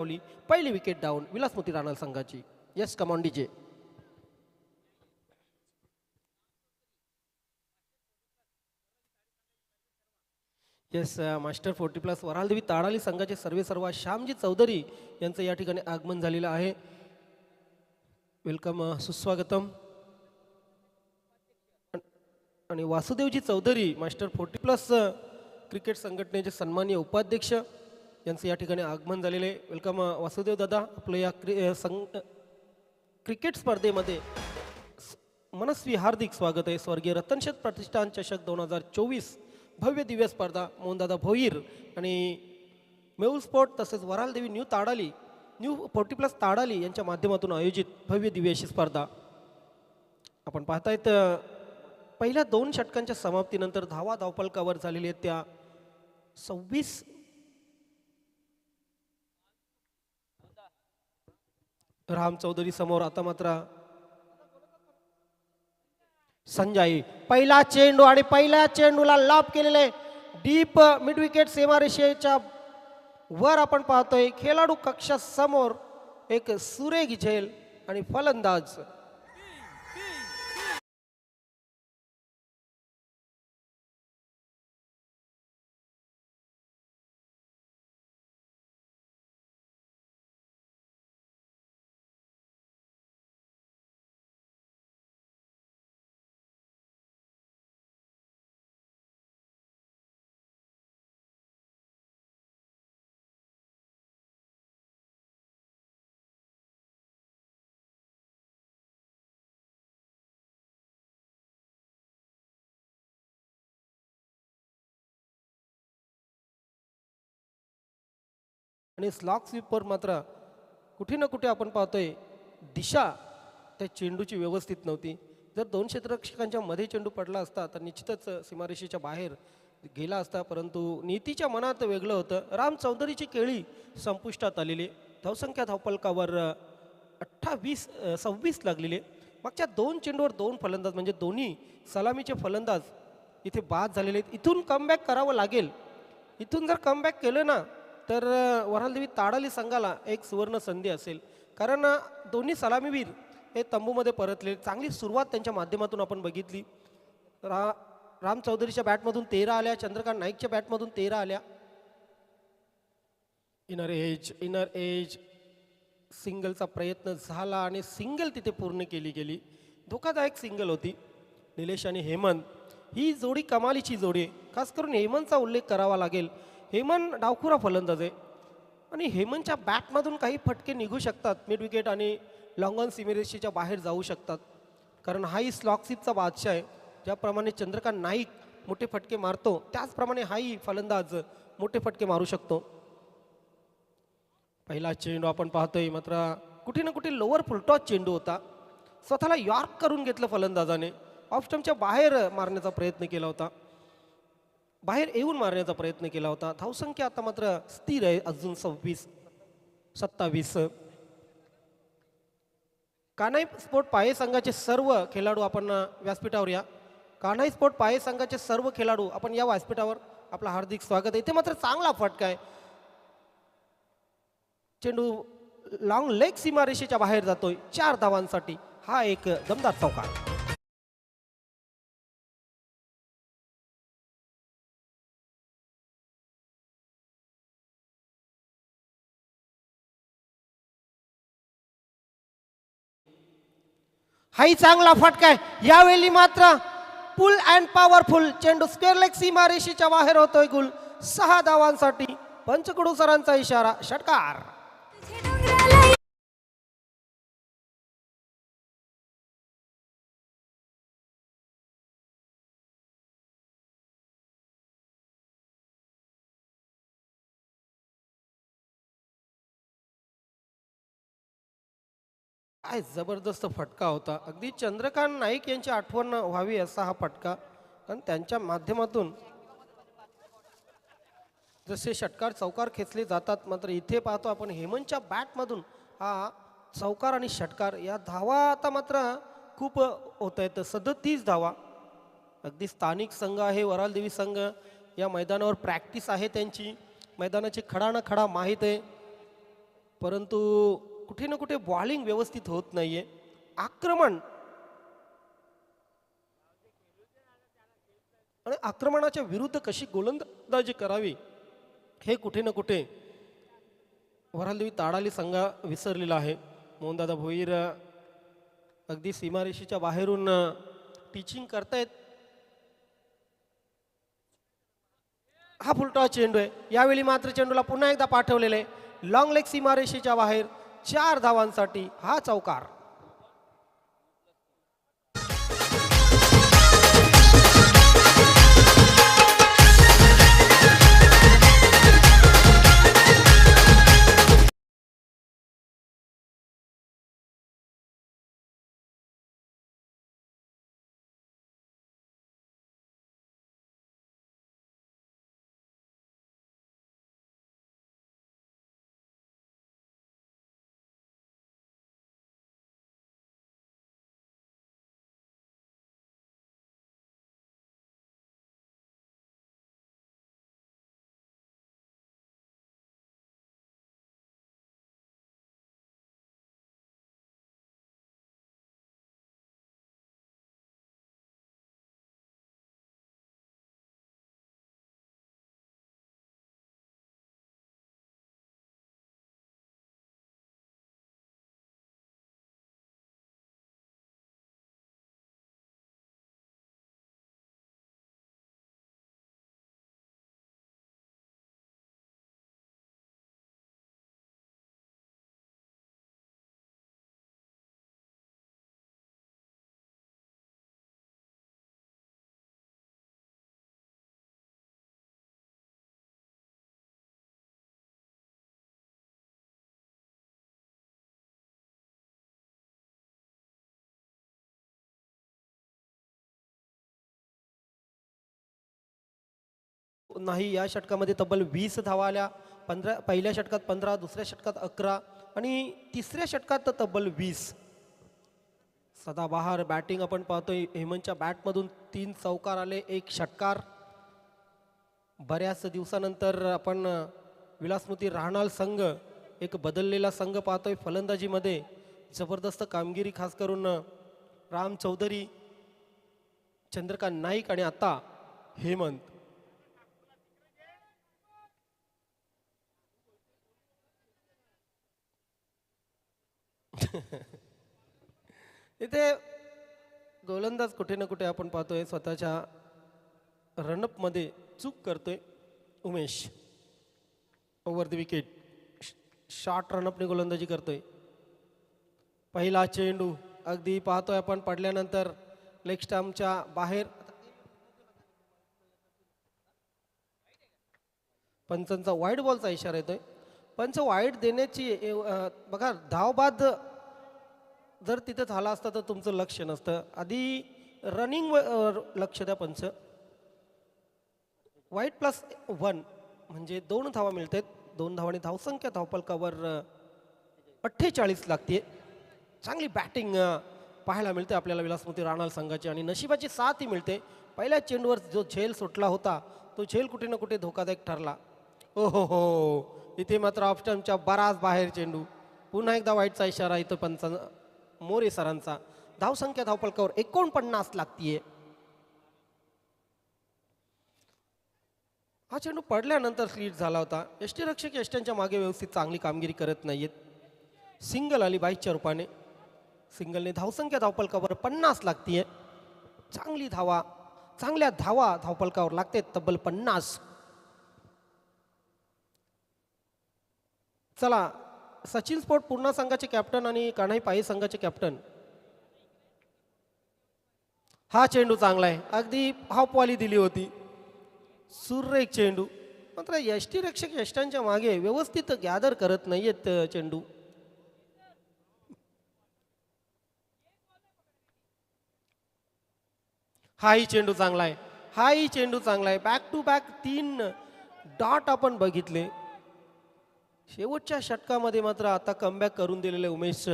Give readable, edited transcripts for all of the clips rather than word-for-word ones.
पहिली wicket down विलासमोती Rana संघाची. Yes come on DJ. Yes master 40+ वरालदेवी ताडाली संघाचे सर्वेसर्वा श्यामजी चौधरी यांचं या ठिकाणी आगमन झालेलं आहे. वेलकम सुस्वागतम. आणि वासुदेवजी चौधरी मास्टर 40+ क्रिकेट संघटनेचे सन्माननीय उपाध्यक्ष यांचं या ठिकाणी आगमन झालेले आहे. वेलकम वासुदेव दादा. आपलं या क्रिकेट स्पर्धेमध्ये मनस्वी हार्दिक स्वागत आहे. स्वर्गीय रतनशेठ प्रतिष्ठान चषक 2024 भव्य दिव्य स्पर्धा मोहनदादा भोईर आणि मेहुल स्पोर्ट तसेच वरालदेवी न्यू 40+ ताडाली यांच्या माध्यमातून आयोजित भव्य दिव्य अशी स्पर्धा आपण पाहतायत. पहिल्या 2 षटकांच्या समाप्तीनंतर धावपलकावर झालेली आहेत त्या 26. राम चौधरी समोर. आता मात्र संजय पहिला चेंडू आणि पहिल्या चेंडूला लाभ केलेले डीप मिड विकेट सीमारेषेच्या वर आपण पाहतोय. खेळाडू कक्षा समोर एक सुरेख झेल आणि फलंदाज आणि स्लॉग स्वीपर मात्र कुठे ना कुठे आपण पाहतोय दिशा त्या चेंडूची व्यवस्थित नव्हती. जर 2 क्षेत्ररक्षकांच्या मध्ये चेंडू पडला असता तर निश्चितच सीमारेषेच्या बाहेर गेला असता, परंतु नीतीच्या मनात वेगळं होतं. राम चौधरीची केळी संपुष्टात आलेली. धावसंख्या धावपलकावर 26 लागलेले. मागच्या 2 चेंडूवर 2 फलंदाज म्हणजे दोन्ही सलामीचे फलंदाज इथे बाद झालेले आहेत. इथून कमबॅक करावं लागेल. इथून जर कमबॅक केलं ना तर वरालदेवी ताडाली संघाला एक सुवर्ण संधी असेल, कारण दोन्ही सलामीवीर हे तंबूमध्ये परतले. चांगली सुरुवात त्यांच्या माध्यमातून आपण बघितली. राम चौधरीच्या बॅटमधून 13 आल्या, चंद्रकांत नाईकच्या बॅटमधून 13 आल्या. इनर एज सिंगलचा प्रयत्न झाला आणि सिंगल तिथे पूर्ण केली गेली. धोकादायक सिंगल होती. निलेश आणि हेमंत ही जोडी कमालीची जोडी आहे. खास करून हेमंतचा उल्लेख करावा लागेल. हेमंत डावखुरा फलंदाज आहे आणि हेमंतच्या बॅटमधून काही फटके निघू शकतात. मिड विकेट आणि लॉंग ऑन सीमेरेषेच्या बाहेर जाऊ शकतात, कारण हाही स्लॉगशिपचा बादशाह आहे. ज्याप्रमाणे चंद्रकांत नाईक मोठे फटके मारतो त्याचप्रमाणे हाही फलंदाज मोठे फटके मारू शकतो. पहिला चेंडू आपण पाहतोय मात्र कुठे ना कुठे लोअर फुलटॉस चेंडू होता. स्वतःला यॉर्क करून घेतलं फलंदाजाने. ऑफ स्टंपच्या बाहेर मारण्याचा प्रयत्न केला होता, बाहेर येऊन मारण्याचा प्रयत्न केला होता. धावसंख्या आता मात्र स्थिर आहे अजून 27. कान्हाई स्पोर्ट पाये संघाचे सर्व खेळाडू आपण व्यासपीठावर या. कान्हाई स्पोर्ट पाये संघाचे सर्व खेळाडू आपण या व्यासपीठावर. आपलं हार्दिक स्वागत आहे. इथे मात्र चांगला फटका आहे. चेंडू लॉंग लेग सीमारेषेच्या बाहेर जातोय 4 धावांसाठी. हा एक दमदार चौकार. हाही चांगला फटका आहे. यावेळी मात्र पुल अँड पॉवरफुल चेंडू स्क्वेअर लेग सीमारेषेच्या बाहेर होतोय. गुल 6 धावांसाठी. पंचकडू सरांचा इशारा, षटकार. काय जबरदस्त फटका होता. अगदी चंद्रकांत नाईक यांची आठवण व्हावी असा हा फटका, कारण त्यांच्या माध्यमातून जसे षटकार चौकार खेचले जातात, मात्र इथे पाहतो आपण हेमंतच्या बॅटमधून हा चौकार आणि षटकार. या धावा आता मात्र खूप होत आहेत. 37 धावा. अगदी स्थानिक संघ आहे वरालदेवी संघ. या मैदानावर प्रॅक्टिस आहे त्यांची. मैदानाची खडा न खडा माहीत आहे. परंतु कुठे ना कुठे बॉलिंग व्यवस्थित होत नाहीये. आक्रमण आणि आक्रमणाच्या विरुद्ध कशी गोलंदाजी करावी हे कुठे ना कुठे वरालदेवी ताडाली संघ विसरलेला आहे. मोहनदादा भोईर अगदी सीमारेषेच्या बाहेरून टीचिंग करतायत. हा फुलटॉस चेंडू आहे. यावेळी मात्र चेंडूला पुन्हा एकदा पाठवलेलं आहे लॉंग लेग सीमारेषेच्या बाहेर. 4 धावांसाठी हा चौकार. नाही, या षटकामध्ये तब्बल 20 धावा आल्या. 15 पहिल्या षटकात 15, दुसऱ्या षटकात 11 आणि तिसऱ्या षटकात तर तब्बल 20. सदाबहार बॅटिंग आपण पाहतोय. हेमंतच्या बॅटमधून 3 चौकार आले, 1 षटकार. बऱ्याच दिवसानंतर आपण विलासमती राहणाल संघ एक बदललेला संघ पाहतोय. फलंदाजीमध्ये जबरदस्त कामगिरी खास करून राम चौधरी, चंद्रकांत नाईक आणि आता हेमंत. इथे गोलंदाज कुठे ना कुठे आपण पाहतोय स्वतःच्या रनअप मध्ये चूक करतोय. Umesh over the wicket short रनअपने गोलंदाजी करतोय. पहिला चेंडू अगदी पाहतोय आपण पडल्यानंतर लेग स्टंपच्या बाहेर. पंचांचा वाईड बॉलचा इशारा येतोय. पंच वाईड देण्याची बघा धाव बाद जर तिथे झाला असता तर तुमचं लक्ष नसतं. आधी रनिंग लक्ष द्या पंच. वाईड +1 म्हणजे 2 धावा मिळतात. 2 धावांनी धावसंख्या धावफलकावर 48 लागते. चांगली बॅटिंग पाहायला मिळते आपल्याला विलासमती राहणाल संघाची आणि नशिबाची साथही मिळते. पहिल्या चेंडूवर जो झेल सुटला होता तो झेल कुठे ना कुठे धोकादायक ठरला. ओहो हो, इथे मात्र ऑफ स्टंपच्या बराच बाहेर चेंडू. पुन्हा एकदा वाईटचा इशारा इथं पंचा मोरे सरांचा. धावसंख्या धावफलकावर 49 लागतीये. हा चेंडू पडल्यानंतर स्लीट झाला होता. यष्टीरक्षक यष्ट्यांच्या मागे व्यवस्थित चांगली कामगिरी करत नाहीयेत. सिंगल आली 22च्या रूपाने. सिंगलने धावसंख्या धावफलकावर 50 लागतीये. चांगल्या धावा धावफलकावर लागते तब्बल 50. चला, सचिन स्पोर्ट पूर्णा संघाचे कॅप्टन आणि कान्हाई पाई संघाचे कॅप्टन. हा चेंडू चांगला आहे. अगदी हाफवाली दिली होती. सुरेख चेंडू. मात्र यष्टीरक्षक यष्टांच्या मागे व्यवस्थित गॅदर करत नाहीयेत चेंडू. हाही चेंडू चांगला आहे. बॅक टू बॅक 3 डॉट आपण बघितले. शेवटच्या षटकामध्ये मात्र आता कमबॅक करून दिलेले उमेश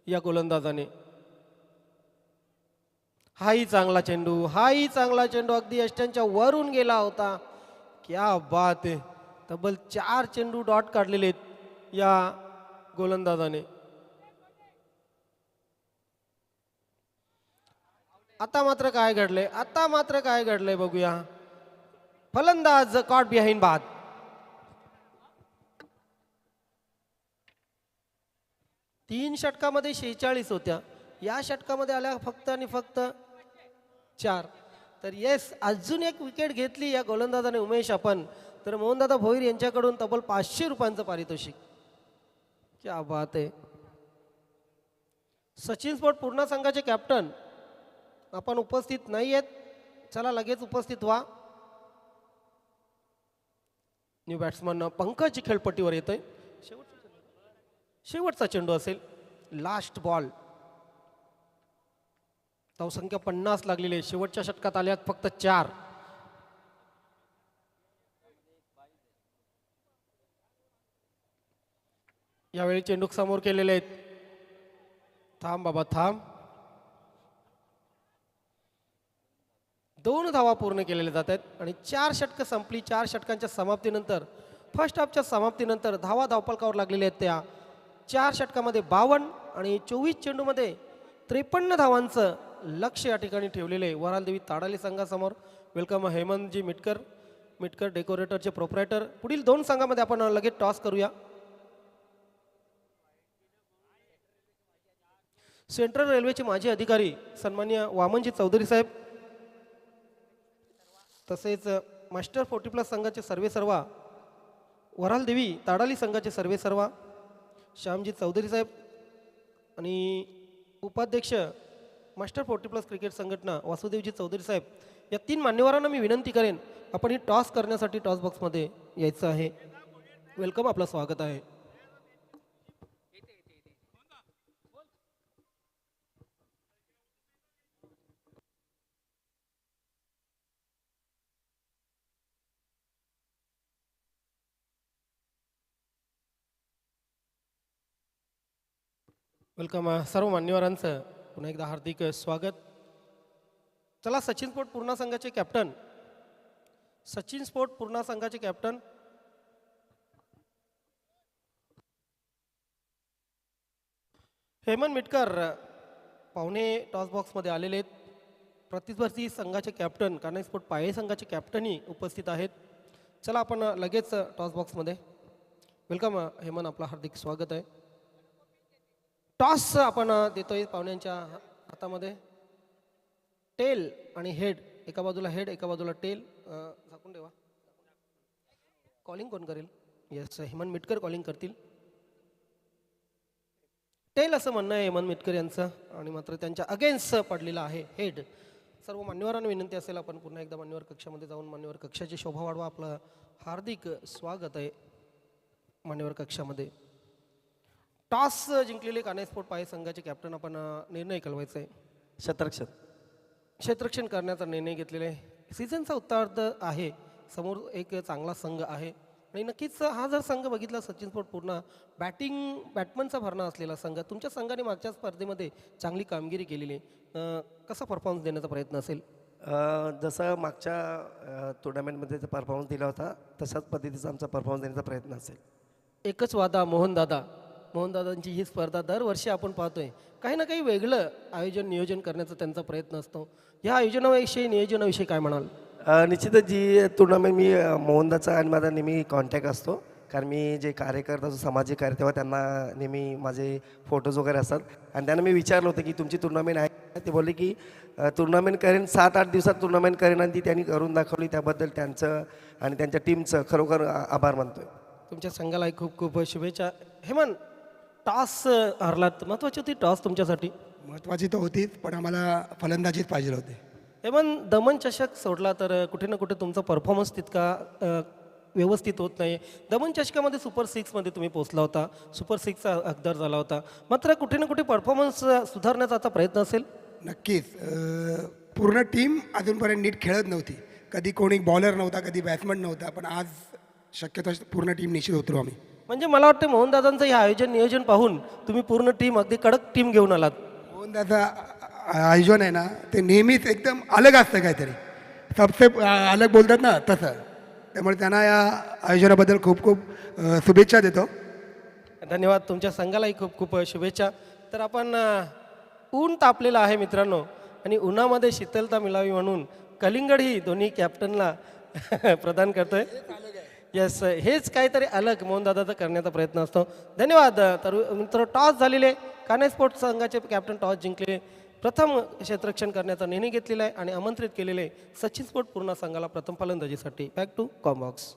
या गोलंदाजाने. हाही चांगला चेंडू अगदी यष्ट्यांच्या वरून गेला होता. क्या बात आहे. तब्बल 4 चेंडू डॉट काढलेले आहेत. या गोलंदाजाने. आता मात्र काय घडलंय, आता मात्र काय घडलंय बघूया. फलंदाज कॉट बिहाइंड बाद. तीन षटकामध्ये 46 होत्या, या षटकामध्ये आल्या फक्त आणि फक्त 4. तर येस, अजून एक विकेट घेतली या गोलंदाजाने उमेश आपण. तर मोहनदादा भोईर यांच्याकडून तब्बल 500 रुपयांचं पारितोषिक. क्या बात आहे. सचिन स्पोर्ट पूर्णा संघाचे कॅप्टन आपण उपस्थित नाही आहेत, चला लगेच उपस्थित व्हा. न्यू बॅट्समन पंकज खेळपट्टीवर येतोय. शेवटचा चेंडू असेल, लास्ट बॉल. धावसंख्या 50 लागलेली आहे. शेवटच्या षटकात आल्या फक्त 4. यावेळी चेंडू समोर केलेले आहेत. थांब बाबा थांब. 2 धावा पूर्ण केलेल्या जात आहेत आणि 4 षटकं संपली. 4 षटकांच्या समाप्तीनंतर, फर्स्ट हाफच्या समाप्तीनंतर धावपळकावर लागलेल्या आहेत त्या. 4 षटकामध्ये 52 आणि 24 चेंडूमध्ये 53 धावांचं लक्ष या ठिकाणी ठेवलेले आहे वरालदेवी ताडाली संघासमोर. वेलकम हेमंतजी मिटकर, मिटकर डेकोरेटरचे प्रोप्रायटर. पुढील 2 संघामध्ये आपण लगेच टॉस करूया. सेंट्रल रेल्वेचे माजी अधिकारी सन्मान्य वामनजी चौधरी साहेब, तसेच मास्टर 40+ संघाचे सर्वेसर्वा वरालदेवी ताडाली संघाचे सर्वेसर्वा श्यामजी चौधरी साहेब आणि उपाध्यक्ष मास्टर 40+ क्रिकेट संघटना वासुदेवजी चौधरी साहेब, या 3 मान्यवरांना मी विनंती करेन आपण ही टॉस करण्यासाठी टॉस बॉक्समध्ये यायचं आहे. वेलकम, आपलं स्वागत आहे. वेलकम सर्व मान्यवरांचं पुन्हा एकदा हार्दिक स्वागत. चला, सचिन स्पोर्ट पूर्णा संघाचे कॅप्टन, सचिन स्पोर्ट पूर्णा संघाचे कॅप्टन हेमंत मिटकर पाहुणे टॉस बॉक्समध्ये आलेले आहेत. प्रतिस्पर्धी संघाचे कॅप्टन कान्हाई स्पोर्ट पाये संघाचे कॅप्टनही उपस्थित आहेत. चला आपण लगेच टॉस बॉक्समध्ये. वेलकम हेमंत, आपलं हार्दिक स्वागत आहे. टॉस आपण देतोय पाहुण्यांच्या हातामध्ये. टेल आणि हेड, एका बाजूला हेड एका बाजूला टेल. झाकून ठेवा. कॉलिंग कोण करेल? येस, हेमंत मिटकर कॉलिंग करतील. टेल असं म्हणणं आहे हेमंत मिटकर यांचं, आणि मात्र त्यांच्या अगेन्स्ट पडलेला आहे हेड. सर्व मान्यवरांना विनंती असेल आपण पुन्हा एकदा मान्यवर कक्षामध्ये जाऊन मान्यवर कक्षाची शोभा वाढवा. आपलं हार्दिक स्वागत आहे मान्यवर कक्षामध्ये. टॉस जिंकलेले कान्हाई स्पोर्ट पाये संघाचे कॅप्टन आपण निर्णय कळवायचा आहे. क्षेत्ररक्षण करण्याचा निर्णय घेतलेला आहे. सीझनचा उत्तरार्ध आहे, समोर एक चांगला संघ आहे आणि नक्कीच हा जर संघ बघितला सचिन स्पोर्ट पूर्ण बॅट्समनचा भरणा असलेला संघ, तुमच्या संघाने मागच्या स्पर्धेमध्ये चांगली कामगिरी केलेली आहे, कसा परफॉर्मन्स देण्याचा प्रयत्न असेल? जसं मागच्या टुर्नामेंटमध्ये परफॉर्मन्स दिला होता तशाच पद्धतीचा आमचा परफॉर्मन्स देण्याचा प्रयत्न असेल. एकच वादा मोहनदादांची ही स्पर्धा दरवर्षी आपण पाहतोय, काही ना काही वेगळं आयोजन नियोजन करण्याचा त्यांचा प्रयत्न असतो. या आयोजनाविषयी नियोजनाविषयी काय म्हणाल? निश्चितच जी टुर्नामेंट मी मोहनदाचा आणि माझा नेहमी कॉन्टॅक्ट असतो, कारण मी जे कार्य करत असतो सामाजिक कार्य, तेव्हा त्यांना नेहमी माझे फोटोज वगैरे असतात आणि त्यांना मी विचारलं होतं की तुमची टुर्नामेंट आहे. ते बोलले की टुर्नामेंट करेन, 7-8 दिवसात टुर्नामेंट करेन, आणि ती त्यांनी करून दाखवली. त्याबद्दल त्यांचं आणि त्यांच्या टीमचं खरोखर आभार मानतोय. तुमच्या संघाला खूप खूप शुभेच्छा. हेमंत, टॉस हरलात, महत्त्वाची होती टॉस तुमच्यासाठी? महत्त्वाची तर होतीच, पण आम्हाला फलंदाजीच पाहिजे होते. हेमंत, दमन चषक सोडला तर कुठे ना कुठे तुमचा परफॉर्मन्स तितका व्यवस्थित होत नाही. दमन चषकामध्ये सुपर 6मध्ये तुम्ही पोहोचला होता, सुपर 6चा हकदार झाला होता, मात्र कुठे ना कुठे परफॉर्मन्स सुधारण्याचा आता प्रयत्न असेल? नक्कीच. पूर्ण टीम अजूनपर्यंत नीट खेळत नव्हती. कधी कोणी बॉलर नव्हता, कधी बॅट्समन नव्हता, पण आज शक्यतो पूर्ण टीम निश्चित उतरू आम्ही. म्हणजे मला वाटतं मोहनदादांचं हे आयोजन नियोजन पाहून तुम्ही पूर्ण टीम, अगदी कडक टीम घेऊन आलात. मोहनदादा आयोजन आहे ना, ते नेहमीच एकदम अलग असतं, काहीतरी सबसे अलग बोलतात ना तसं. त्यामुळे त्यांना या आयोजनाबद्दल खूप खूप शुभेच्छा देतो. धन्यवाद. तुमच्या संघालाही खूप खूप शुभेच्छा. तर आपण ऊन तापलेलं आहे मित्रांनो आणि उन्हामध्ये शीतलता मिळावी म्हणून कलिंगड ही दोन्ही कॅप्टनला प्रदान करतोय. येस, हेच काहीतरी अलग मोहनदादाचा करण्याचा प्रयत्न असतो. धन्यवाद. तर मित्र टॉस झालेले कान्हे स्पोर्ट्स संघाचे कॅप्टन टॉस जिंकले, प्रथम क्षेत्ररक्षण करण्याचा निर्णय घेतलेला आहे आणि आमंत्रित केलेले सचिन स्पोर्ट पूर्ण संघाला प्रथम फलंदाजीसाठी. Back to comm box.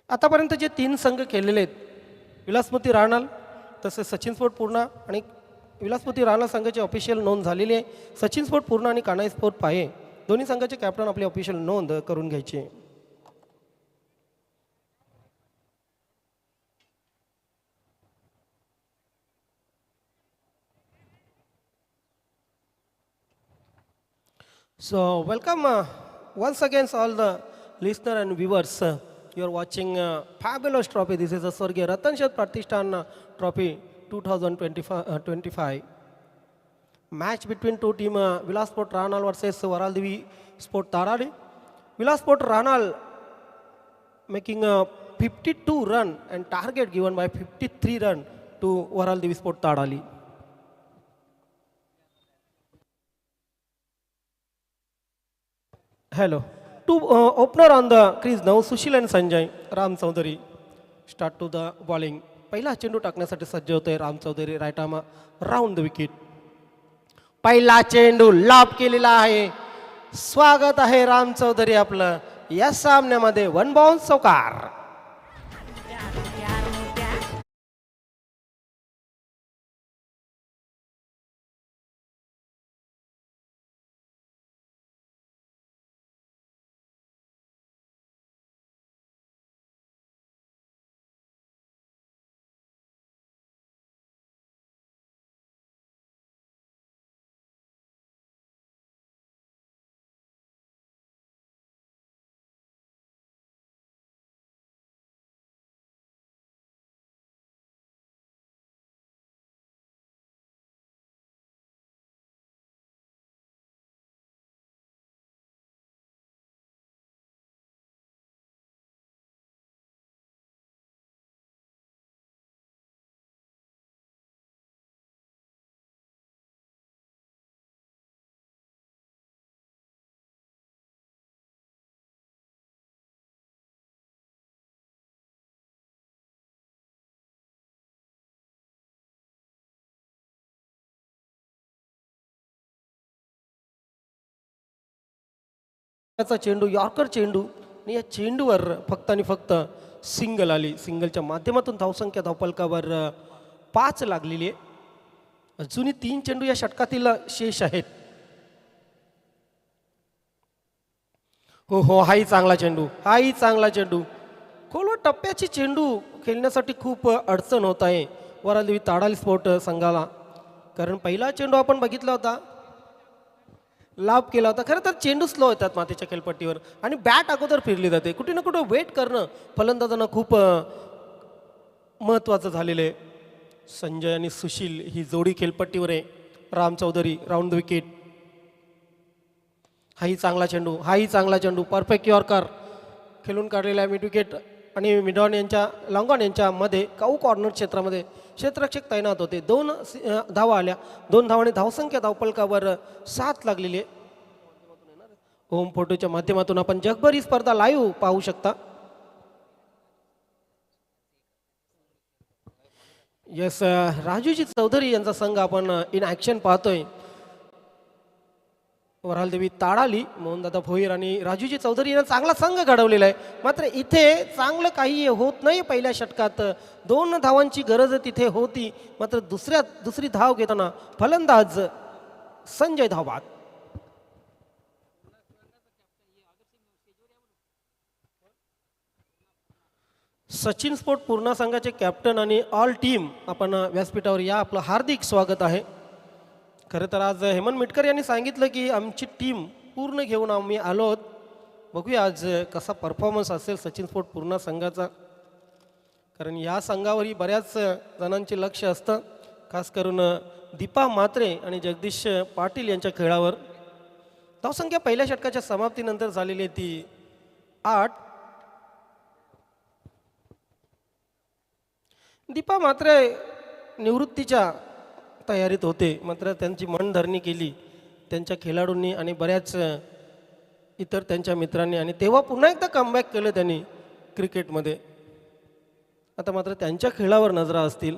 आतापर्यंत जे 3 संघ खेळलेले आहेत, विलासमती राहणार तसेच सचिन स्पोर्ट पूर्णा आणि विलासमती राणा संघाची ऑफिशियल नोंद झालेली आहे. सचिन स्पोर्ट पूर्णा आणि कान्हाई स्पोर्ट पाहे दोन्ही संघाचे कॅप्टन आपली ऑफिशियल नोंद करून घ्यायची. So welcome once again all the listener and viewers. You are watching fabulous trophy. This is a Swargya Ratan Sheth Pratishthan Trophy 2025. Match between two team Vilas Sport Ranal versus Varal Devi Sport Tarali. Vilas Sport Ranal making a 52 run and target given by 53 run to Varal Devi Sport Tarali. Hello. Two opener on the crease now, Sushil and Sanjay. Ram Chaudhary start to the bowling. पहिला चेंडू टाकण्यासाठी सज्ज होते Ram Chaudhary. Right arm round the wicket. पहिला चेंडू लाभ केलेला आहे. स्वागत आहे राम चौधरी आपलं या सामन्यामध्ये. 1 बाउन्स चौकार. चा चेंडू यॉर्कर चेंडू आणि या चेंडूवर फक्त आणि फक्त सिंगल आली. सिंगलच्या माध्यमातून धावसंख्या धावपलकावर 5 लागलेली आहे. अजूनही 3 चेंडू या षटकातील शेष आहेत. हो, हाही चांगला चेंडू, हाही चांगला चेंडू. खोलवर टप्प्याची चेंडू खेळण्यासाठी खूप अडचण होत आहे वरालदेवी ताडाली स्पोर्ट संघाला. कारण पहिला चेंडू आपण बघितला होता, लाभ केला होता. खरं तर चेंडू स्लो येतात मातीच्या खेळपट्टीवर आणि बॅट अगोदर फिरली जाते. कुठे ना कुठे वेट करणं फलंदाजांना खूप महत्त्वाचं झालेलं आहे. संजय आणि सुशील ही जोडी खेळपट्टीवर आहे. Ram Chaudhary round the wicket. हाही चांगला चेंडू, हाही चांगला चेंडू. परफेक्ट यॉर्कर खेळून काढलेला आहे. मिड विकेट आणि मिडॉन यांच्या लॉंगॉन यांच्या मध्ये काऊ कॉर्नर क्षेत्रामध्ये क्षेत्ररक्षक तैनात होते. 2 धावा आल्या. 2 धावांनी धावसंख्या धावपलकावर 7 लागलेली आहे. होम फोटोच्या माध्यमातून आपण जगभर ही स्पर्धा लाईव्ह पाहू शकता. येस, राजूजी चौधरी यांचा संघ आपण इन ॲक्शन पाहतोय. वरालदेवी ताडाली, मोहनदादा भोईर आणि राजूजी चौधरी यांना चांगला संघ घडवलेला आहे. मात्र इथे चांगलं काही होत नाही. पहिल्या षटकात 2 धावांची गरज तिथे होती. मात्र दुसरी धाव घेताना फलंदाज संजय धावबाद. सचिन स्पोर्ट पूर्णा संघाचे कॅप्टन आणि ऑल टीम आपण व्यासपीठावर या. आपलं हार्दिक स्वागत आहे. खरं तर आज हेमंत मिटकर यांनी सांगितलं की आमची टीम पूर्ण घेऊन आम्ही आलो आहोत. बघूया आज कसा परफॉर्मन्स असेल सचिन स्पोर्ट पूर्णा संघाचा. कारण या संघावरही बऱ्याच जणांचे लक्ष असतं, खास करून दीपा म्हात्रे आणि जगदीश पाटील यांच्या खेळावर. धावसंख्या पहिल्या षटकाच्या समाप्तीनंतर झालेली आहे ती 8. दीपा मात्र निवृत्तीच्या तयारीत होते, मात्र त्यांची मनधरणी केली त्यांच्या खेळाडूंनी आणि बऱ्याच इतर त्यांच्या मित्रांनी, आणि तेव्हा पुन्हा एकदा कमबॅक केलं त्यांनी क्रिकेटमध्ये. आता मात्र त्यांच्या खेळावर नजरा असतील.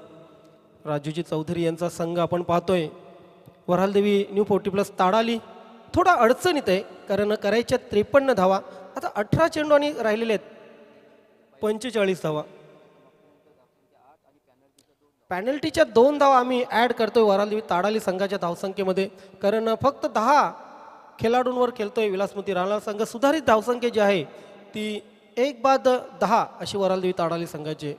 राजूजी चौधरी यांचा संघ आपण पाहतोय. वऱ्हालदेवी न्यू 40+ ताडाली थोडा अडचणीत आहे, कारण करायच्या 53 धावा. आता 18 चेंडू आणि राहिलेले आहेत 45 धावा. पॅनल्टीच्या 2 धावा आम्ही ॲड करतोय वऱ्हालदेवी ताडाली संघाच्या धावसंख्येमध्ये, कारण फक्त 10 खेळाडूंवर खेळतोय विलासमती राणा संघ. सुधारित धावसंख्या जी आहे ती 1/10 अशी वऱ्हालदेवी ताडाली संघाची.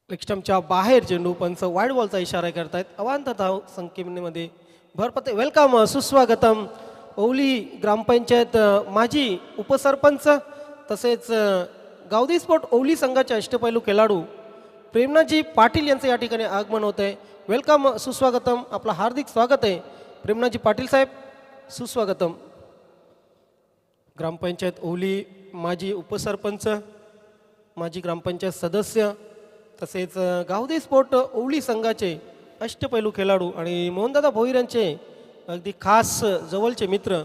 लेगस्टम्पच्या बाहेर चेंडू, पंच वाईड बॉलचा इशारा करतायत. अवांत धावसंख्येमध्ये भर पडते. वेलकम, सुस्वागतम. ओवली ग्रामपंचायत माजी उपसरपंच तसेच गावदी स्पोर्ट ओवली संघाचे अष्टपैलू खेळाडू प्रेमनाथजी पाटील यांचं या ठिकाणी आगमन होत आहे. वेलकम, सुस्वागतम. आपलं हार्दिक स्वागत आहे प्रेमनाथजी पाटील साहेब, सुस्वागतम. ग्रामपंचायत ओवली माजी उपसरपंच, माजी ग्रामपंचायत सदस्य तसेच गावदी स्पोर्ट ओवली संघाचे अष्टपैलू खेळाडू आणि मोहनदादा भोईर यांचे अगदी खास जवळचे मित्र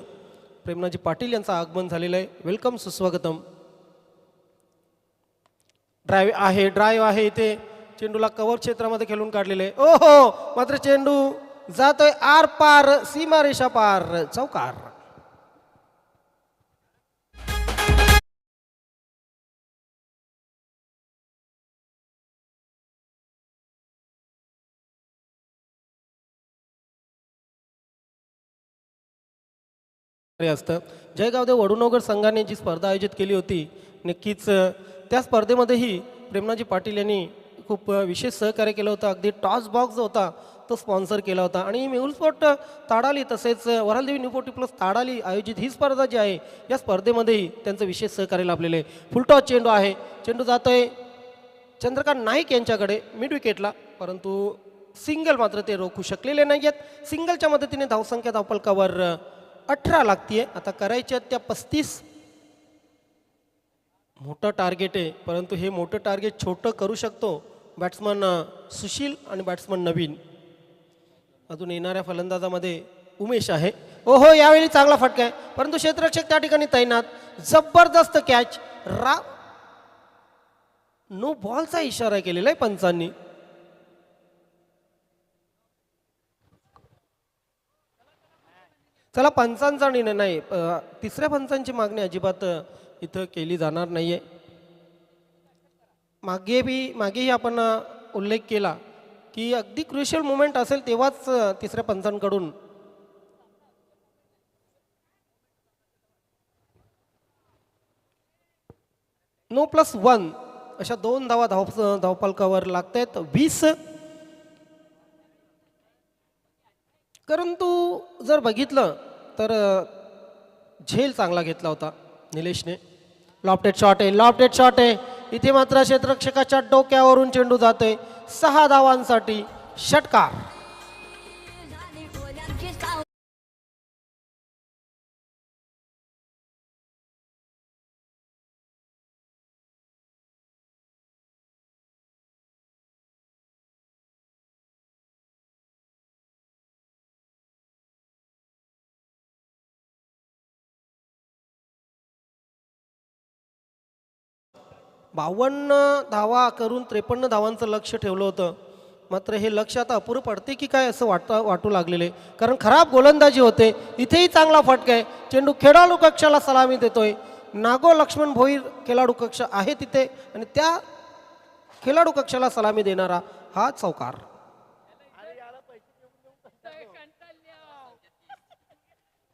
प्रेमनाथजी पाटील यांचं आगमन झालेलं आहे. वेलकम, सुस्वागतम. ड्राईव्ह आहे इथे. चेंडूला कव्हर क्षेत्रामध्ये खेळून काढलेले आहे. ओहो, मात्र चेंडू जातोय आर पार, सीमारेषा पार, चौकार. असतं. जयगावदेव वडुनगर संघाने जी स्पर्धा आयोजित केली होती, नक्कीच त्या स्पर्धेमध्येही प्रेमनाथजी पाटील यांनी खूप विशेष सहकार्य केलं होतं. अगदी टॉस बॉक्स जो होता तो स्पॉन्सर केला होता. आणि मेहुल स्पोर्ट ताडाली तसेच वऱ्हालदेवी न्यू 40+ ताडाली आयोजित ही स्पर्धा जी आहे या स्पर्धेमध्येही त्यांचं विशेष सहकार्य लाभलेलं आहे. फुलटॉस चेंडू आहे. चेंडू जातोय चंद्रकांत नाईक यांच्याकडे मिड विकेटला, परंतु सिंगल मात्र ते रोखू शकलेले नाही आहेत. सिंगलच्या मदतीने धावसंख्या धावफलकावर 18 लागतीये. आता करायच्या त्या 35. मोठं टार्गेट आहे, परंतु हे मोठं टार्गेट छोटं करू शकतो बॅट्समन सुशील आणि बॅट्समन नवीन. अजून येणाऱ्या फलंदाजामध्ये उमेश आहे. ओहो, यावेळी चांगला फटका आहे, परंतु क्षेत्ररक्षक त्या ठिकाणी तैनात. जबरदस्त कॅच. नो बॉलचा इशारा केलेला आहे पंचांनी. चला, पंचांचा निर्णय नाही, तिसऱ्या पंचांची मागणी अजिबात इथं केली जाणार नाहीये. मागेही आपण उल्लेख केला की अगदी क्रुशियल मुवमेंट असेल तेव्हाच तिसऱ्या पंचांकडून No+1 अशा 2 धावा धावफलकावर लागत आहेत. 20. परंतु जर बघितलं तर झेल चांगला घेतला होता निलेशने. लॉफ्टेड शॉट आहे. इथे मात्र क्षेत्ररक्षकाच्या डोक्यावरून चेंडू जातोय. 6 धावांसाठी षटकार. बावन्न धावा करून 53 धावांचं लक्ष ठेवलं होतं, मात्र हे लक्ष आता अपुरं पडते की काय असं वाटू लागलेले, कारण खराब गोलंदाजी होते. इथेही चांगला फटका आहे. चेंडू खेळाडू कक्षाला सलामी देतोय. नागो लक्ष्मण भोईर खेळाडू कक्ष आहे तिथे आणि त्या खेळाडू कक्षाला सलामी देणारा हा चौकार.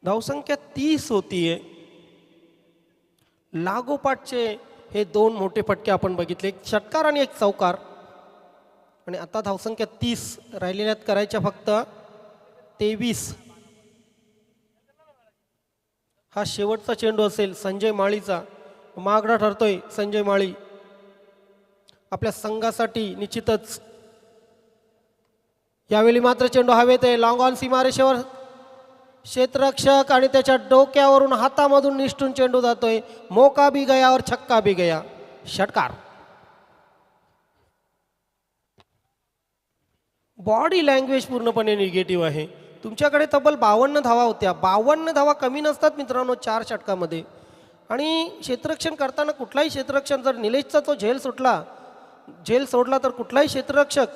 धावसंख्या 30 होतीये. लागोपाठचे हे 2 मोठे फटके आपण बघितले, एक षटकार आणि एक चौकार. आणि आता धावसंख्या 30 राहिलेल्यात करायच्या फक्त 23. हा शेवटचा चेंडू असेल संजय माळीचा. मागडा ठरतोय संजय माळी. आपल्या संघासाठी निश्चितच यावेळी मात्र चेंडू हवेत आहे. लॉंग ऑन सीमारेषेवर क्षेत्ररक्षक आणि त्याच्या डोक्यावरून हातामधून निष्ठून चेंडू जातोय. मोका भी गया और छक्का भी गया. षटकार. बॉडी लँग्वेज पूर्णपणे निगेटिव्ह आहे. तुमच्याकडे तब्बल 52 धावा होत्या. 52 धावा कमी नसतात मित्रांनो 4 षटकामध्ये. आणि क्षेत्ररक्षण करताना कुठलाही क्षेत्ररक्षण जर निलेशचा तो झेल सोडला तर कुठलाही क्षेत्ररक्षक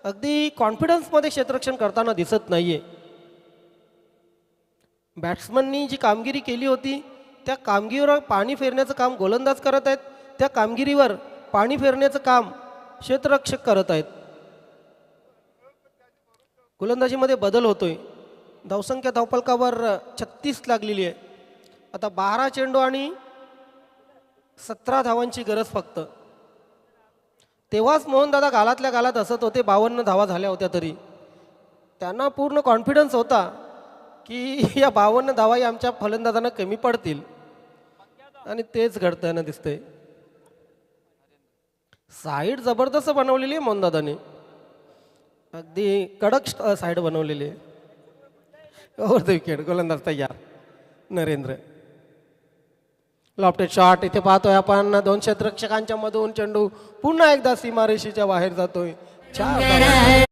अगदी कॉन्फिडन्समध्ये क्षेत्ररक्षण करताना दिसत नाहीये. बॅट्समननी जी कामगिरी केली होती त्या कामगिरीवर पाणी फेरण्याचं काम गोलंदाज करत आहेत. त्या कामगिरीवर पाणी फेरण्याचं काम क्षेत्ररक्षक करत आहेत. गोलंदाजीमध्ये बदल होतोय. धावसंख्या धावफलकावर 36 लागलेली आहे. आता 12 चेंडू आणि 17 धावांची गरज फक्त. तेव्हाच मोहनदादा गालातल्या गालात हसत होते. 52 धावा झाल्या होत्या तरी त्यांना पूर्ण कॉन्फिडन्स होता की या 52 धावाही आमच्या फलंदाजांना कमी पडतील आणि तेच घडताना दिसतंय. साईड जबरदस्त बनवलेली आहे मोहनदादाने. अगदी कडक साईड बनवलेली आहे. Over the wicket. गोलंदाज तयार. नरेंद्र. लॉफ्टेड शॉट इथे पाहतोय आपण. 2 क्षेत्ररक्षकांच्या मधून चेंडू पुन्हा एकदा सीमारेषेच्या बाहेर जातोय. 4 धावा.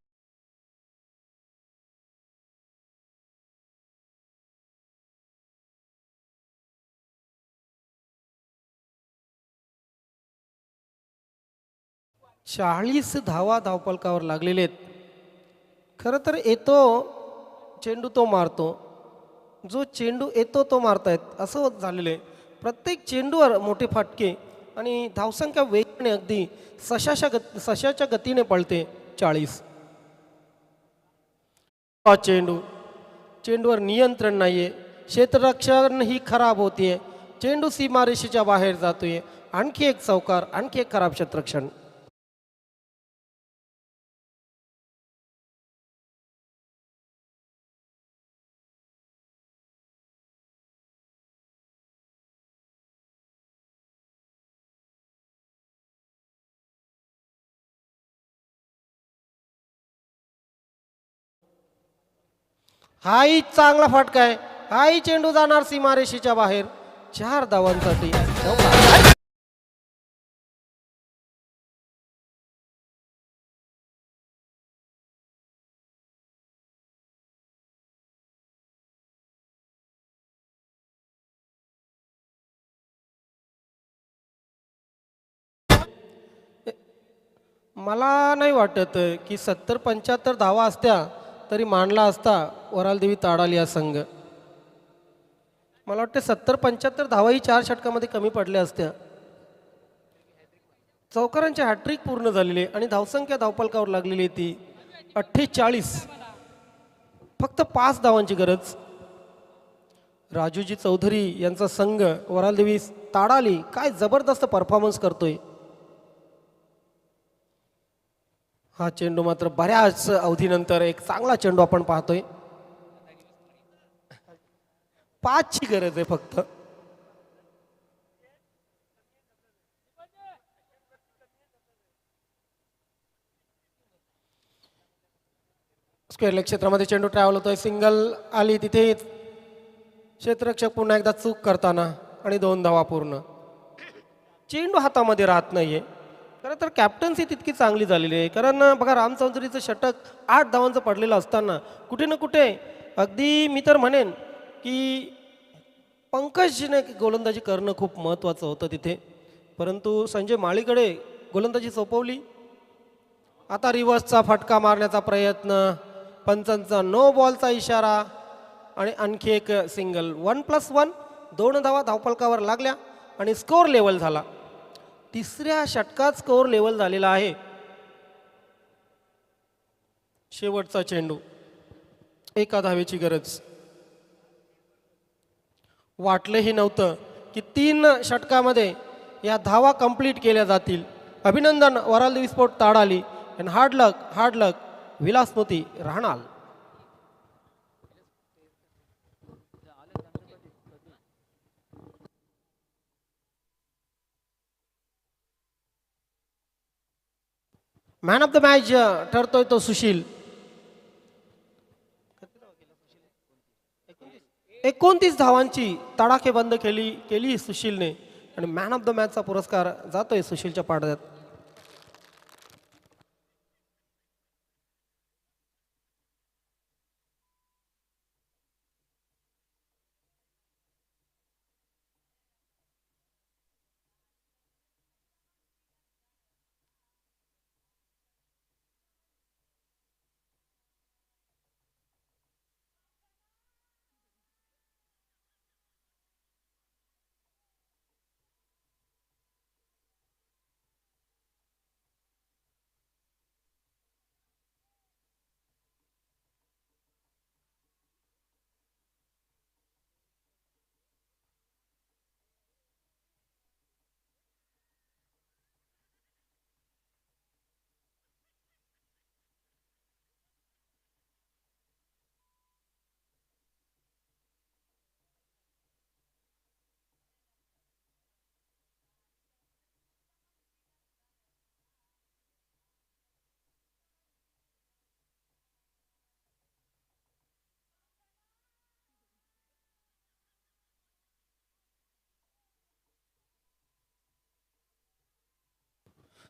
चाळीस धावा धावफलकावर लागलेले आहेत. खरं तर येतो चेंडू तो मारतो. जो चेंडू येतो तो मारतायत असं होत झालेलं आहे. प्रत्येक चेंडूवर मोठे फटके आणि धावसंख्या वेगाने अगदी सशाच्या गतीने पळते. 40. चेंडूवर नियंत्रण नाहीये. क्षेत्ररक्षण ही खराब होतीये. चेंडू सीमारेषेच्या बाहेर जातोय. आणखी एक चौकार. आणखी एक खराब क्षेत्ररक्षण. हाही चांगला फटका आहे. हाही चेंडू जाणार सीमारेषेच्या बाहेर. 4 धावांसाठी. मला नाही वाटत की 70-75 धावा असत्या तरी मांडला असता वरालदेवी ताडाली हा संघ. मला वाटतं 70-75 धावाही 4 षटकामध्ये कमी पडल्या असत्या. चौकारांची हॅट्रिक पूर्ण झालेली आहे आणि धावसंख्या धावफलकावर लागलेली आहे ती 48. फक्त 5 धावांची गरज. राजूजी चौधरी यांचा संघ वरालदेवी ताडाली काय जबरदस्त परफॉर्मन्स करतोय. हा चेंडू मात्र बऱ्याच अवधीनंतर एक चांगला चेंडू आपण पाहतोय. 5ची गरज आहे फक्त. स्क्वेअर लेग क्षेत्रामध्ये चेंडू ट्रॅव्हल होतोय. सिंगल आली तिथे क्षेत्ररक्षक पुन्हा एकदा चूक करताना आणि 2 धावा पूर्ण. चेंडू हातामध्ये राहत नाहीये. खरं तर कॅप्टन्सी तितकी चांगली झालेली आहे. कारण बघा राम चौधरीचं षटक 8 धावांचं पडलेलं असताना कुठे ना कुठे अगदी मी तर म्हणेन की पंकजने गोलंदाजी करणं खूप महत्त्वाचं होतं तिथे. परंतु संजय माळीकडे गोलंदाजी सोपवली. आता रिव्हर्सचा फटका मारण्याचा प्रयत्न. पंचांचा नो बॉलचा इशारा आणि आणखी एक सिंगल. 1+1. 2 धावा धावफलकावर लागल्या आणि स्कोअर लेवल झाला. 3ऱ्या षटकात स्कोअर लेवल झालेला आहे. शेवटचा चेंडू. 1 धावेची गरज. वाटलंही नव्हतं की 3 षटकामध्ये या धावा कंप्लीट केल्या जातील. अभिनंदन वरालदेवी स्पोर्ट ताडाली आणि हार्ड लक विलासमोती राहणार. मॅन ऑफ द मॅच ठरतोय तो सुशील. 29 धावांची तडाखेबंद केली सुशीलने आणि मॅन ऑफ द मॅचचा पुरस्कार जातोय सुशीलच्या पाडद्यात.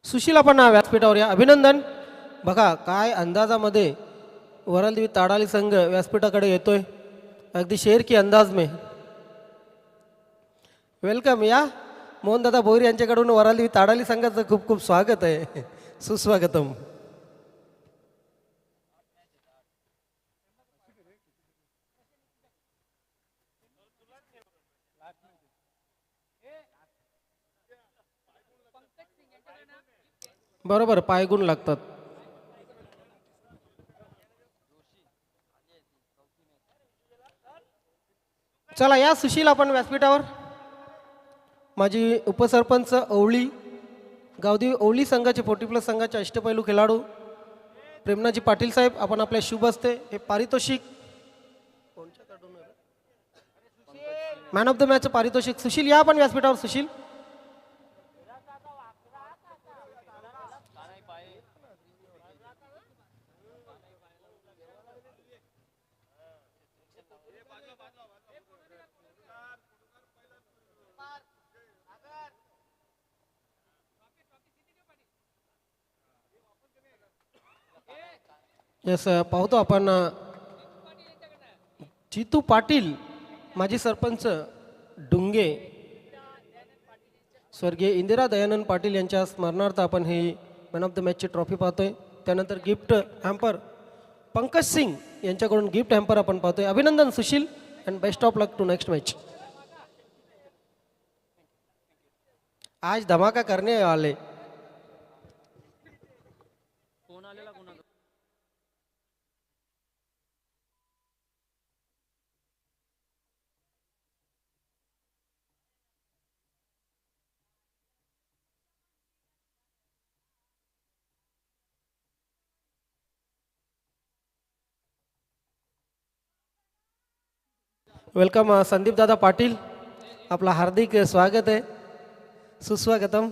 सुशील आपण व्यासपीठावर या. अभिनंदन. बघा काय अंदाजामध्ये वरलदेवी ताडाली संघ व्यासपीठाकडे येतोय. अगदी शेर की अंदाज में. वेलकम. या मोहनदादा भोईर यांच्याकडून वरलदेवी ताडाली संघाचं खूप खूप स्वागत आहे. सुस्वागतम. बरोबर पायगुण लागतात. चला या सुशील आपण व्यासपीठावर. माझी उपसरपंच ओवळी गावदेवी ओवळी संघाचे 40+ संघाचे अष्टपैलू खेळाडू प्रेमनाजी पाटील साहेब आपण आपल्या शुभ हस्ते हे पारितोषिक मॅन ऑफ द मॅच पारितोषिक. सुशील या आपण व्यासपीठावर. सुशील येस पाहतो आपण. जितू पाटील माजी सरपंच डुंगे स्वर्गीय इंदिरा दयानंद पाटील यांच्या स्मरणार्थ आपण he man of the मॅचची trophy पाहतोय. त्यानंतर गिफ्ट हॅम्पर पंकज सिंग यांच्याकडून गिफ्ट हॅम्पर आपण पाहतोय. अभिनंदन Sushil and best of luck to next match. आज धमाका करने वाले. वेलकम संदीप दादा पाटील. आपला हार्दिक स्वागत आहे. सुस्वागतम.